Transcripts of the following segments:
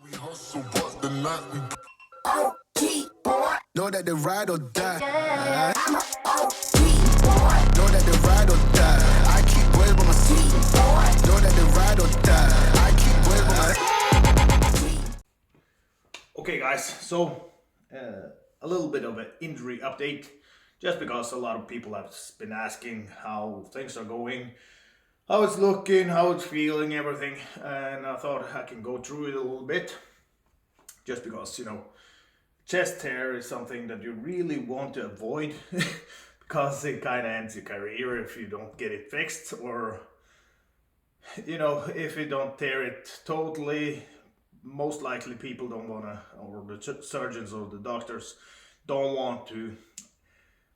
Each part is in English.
We hustle, but the night we OG boy. Know that they ride or die. I'm a OG boy. Know that they ride or die. I keep well by my sweet boy. Know that they ride or die. I keep well by my. Okay, guys. So a little bit of an injury update, just because a lot of people have been asking how things are going, how it's looking, how it's feeling, everything, and I thought I can go through it a little bit, just because chest tear is something that you really want to avoid because it kind of ends your career if you don't get it fixed, or if you don't tear it totally. Most likely people don't want to, or the surgeons or the doctors don't want to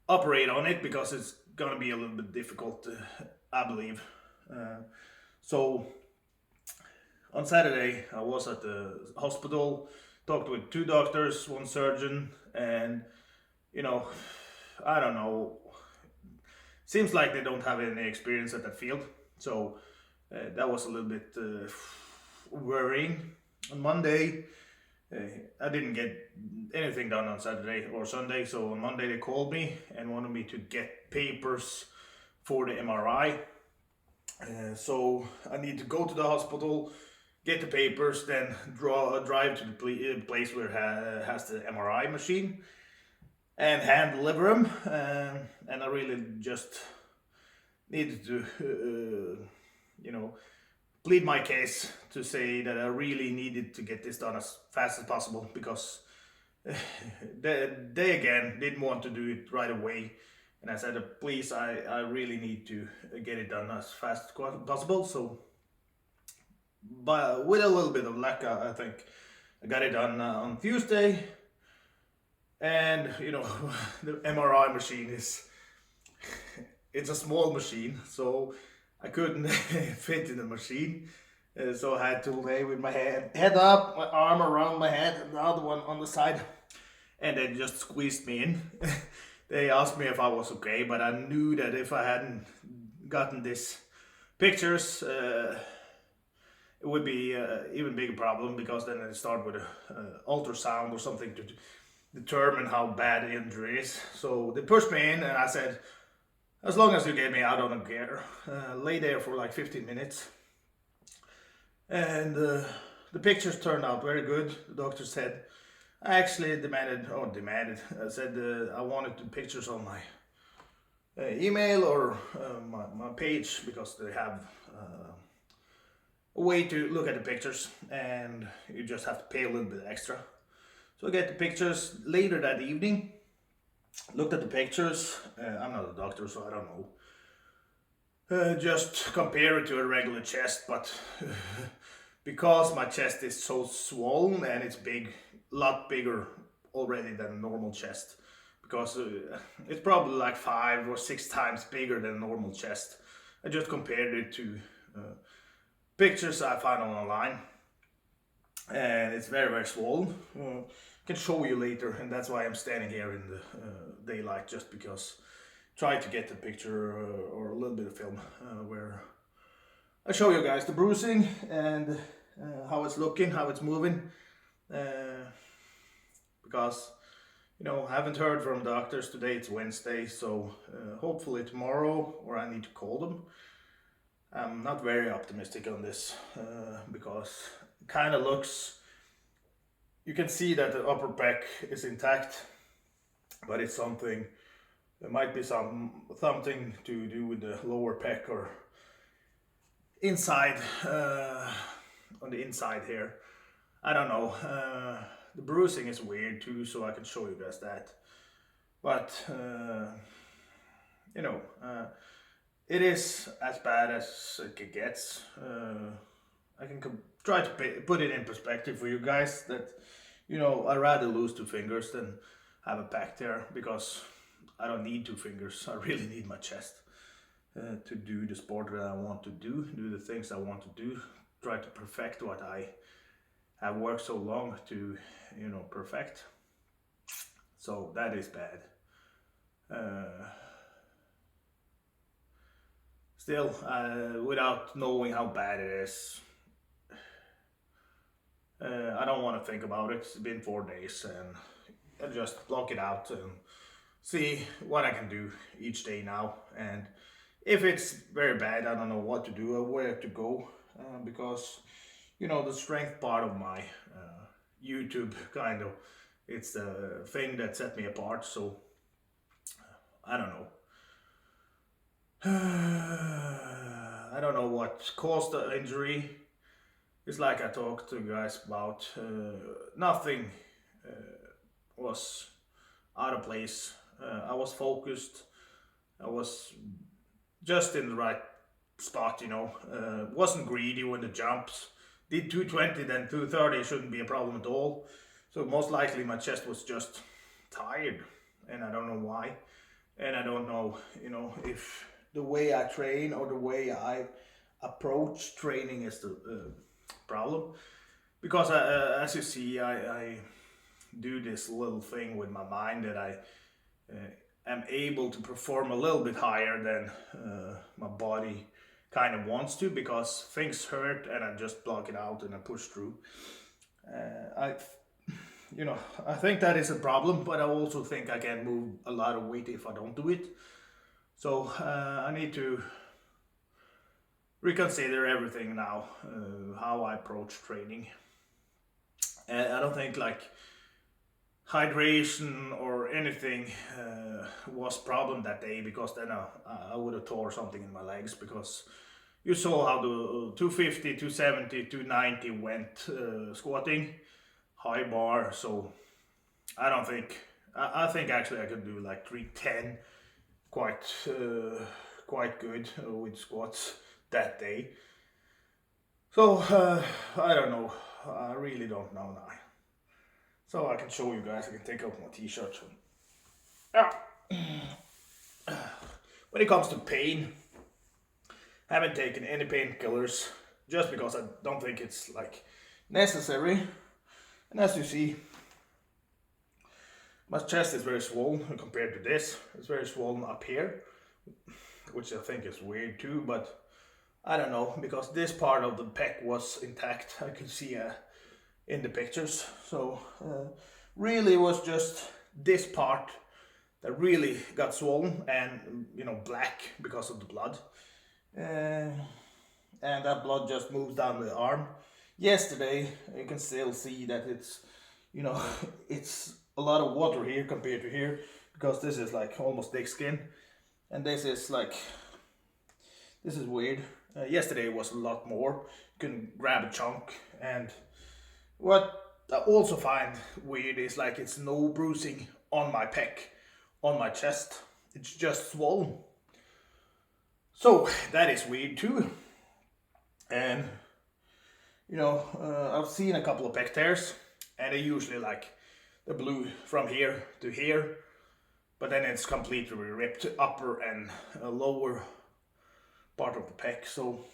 operate on it because it's gonna be a little bit difficult, I believe. So on Saturday, I was at the hospital, talked with two doctors, one surgeon, and I don't know. Seems like they don't have any experience at that field, so that was a little bit worrying. On Monday, I didn't get anything done on Saturday or Sunday, so on Monday they called me and wanted me to get papers for the MRI. So I need to go to the hospital, get the papers, then drive to the place where it has the MRI machine, and hand deliver them. And I really just needed to, plead my case to say that I really needed to get this done as fast as possible, because they again didn't want to do it right away. And I said, please, I really need to get it done as fast as possible. So, but with a little bit of luck, I think I got it done on Tuesday. And the MRI machine it's a small machine, so I couldn't fit in the machine. So I had to lay with my head up, my arm around my head, and the other one on the side, and they just squeezed me in. They asked me if I was okay, but I knew that if I hadn't gotten these pictures, it would be even bigger problem, because then they start with an ultrasound or something to determine how bad the injury is. So they pushed me in, and I said, as long as you get me out, I don't care. Lay there for like 15 minutes. And the pictures turned out very good. The doctor said, I actually said I wanted the pictures on my email or my page, because they have a way to look at the pictures, and you just have to pay a little bit extra. So I get the pictures later that evening, looked at the pictures. I'm not a doctor, so I don't know. Just compare it to a regular chest, but because my chest is so swollen and it's big, a lot bigger already than a normal chest, because it's probably like 5 or 6 times bigger than a normal chest. I just compared it to pictures I found online, and it's very, very swollen. I can show you later, and that's why I'm standing here in the daylight, just because try to get the picture or a little bit of film where I show you guys the bruising and how it's looking, how it's moving, because I haven't heard from doctors today. It's Wednesday, so hopefully tomorrow, or I need to call them. I'm not very optimistic on this because it kind of looks, you can see that the upper pec is intact, but it's something, there might be something to do with the lower pec, or inside, on the inside here. I don't know. The bruising is weird too, so I can show you guys that. But it is as bad as it gets. I can try to put it in perspective for you guys, that I'd rather lose 2 fingers than have a PEC-TEAR, because I don't need 2 fingers. I really need my chest to do the sport that I want to do the things I want to do, try to perfect what I have worked so long to perfect. So that is bad. Still, without knowing how bad it is, I don't want to think about it. It's been 4 days, and I just block it out and see what I can do each day now. And if it's very bad, I don't know what to do or where to go, because you know the strength part of my YouTube kind of, it's the thing that set me apart. So I don't know. I don't know what caused the injury. It's like I talked to you guys about. Nothing was out of place. I was focused. I was just in the right spot, you know. Wasn't greedy when the jumps. Did 220, then 230 shouldn't be a problem at all. So most likely my chest was just tired, and I don't know why. And I don't know, you know, if the way I train or the way I approach training is the problem. Because as you see, I do this little thing with my mind that I am able to perform a little bit higher than my body kind of wants to, because things hurt and I just block it out and I push through. I think that is a problem, but I also think I can move a lot of weight if I don't do it. So I need to reconsider everything now, how I approach training. And I don't think like hydration or anything was problem that day, because then I would have tore something in my legs, because you saw how the 250, 270, 290 went squatting, high bar. So I don't think, I think actually I could do like 310 quite good with squats that day. So I don't know, I really don't know now. So I can show you guys, I can take off my t-shirt. When it comes to pain, haven't taken any painkillers, just because I don't think it's like necessary. And as you see, my chest is very swollen compared to this. It's very swollen up here, which I think is weird too, but I don't know, because this part of the pec was intact, I could see in the pictures. So really it was just this part that really got swollen and, you know, black because of the blood. And that blood just moves down the arm. Yesterday you can still see that it's, you know, it's a lot of water here compared to here, because this is like almost thick skin, and this is like, this is weird. Yesterday was a lot more. You can grab a chunk. And what I also find weird is like it's no bruising on my pec, on my chest. It's just swollen. So that is weird too. And you know, I've seen a couple of pec tears, and they usually like the blue from here to here, but then it's completely ripped upper and lower part of the pec. So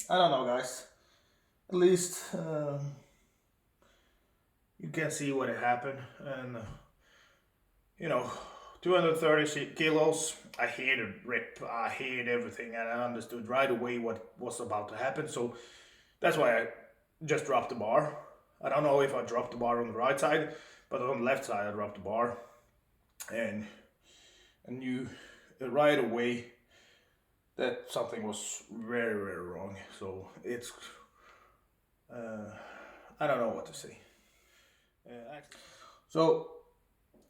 I don't know, guys. At least you can see what happened. And you know, 230 kilos, I heard it rip, I heard everything, and I understood right away what was about to happen. So that's why I just dropped the bar. I don't know if I dropped the bar on the right side, but on the left side I dropped the bar, and I knew right away that something was very, very wrong. So it's, I don't know what to say. So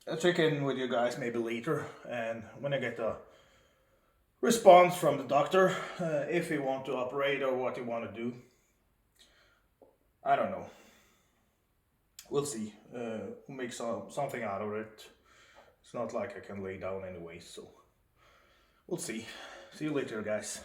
I'll check in with you guys maybe later, and when I get a response from the doctor, if he want to operate or what he want to do, I don't know. We'll see. We'll make something out of it. It's not like I can lay down anyway, so we'll see. See you later, guys.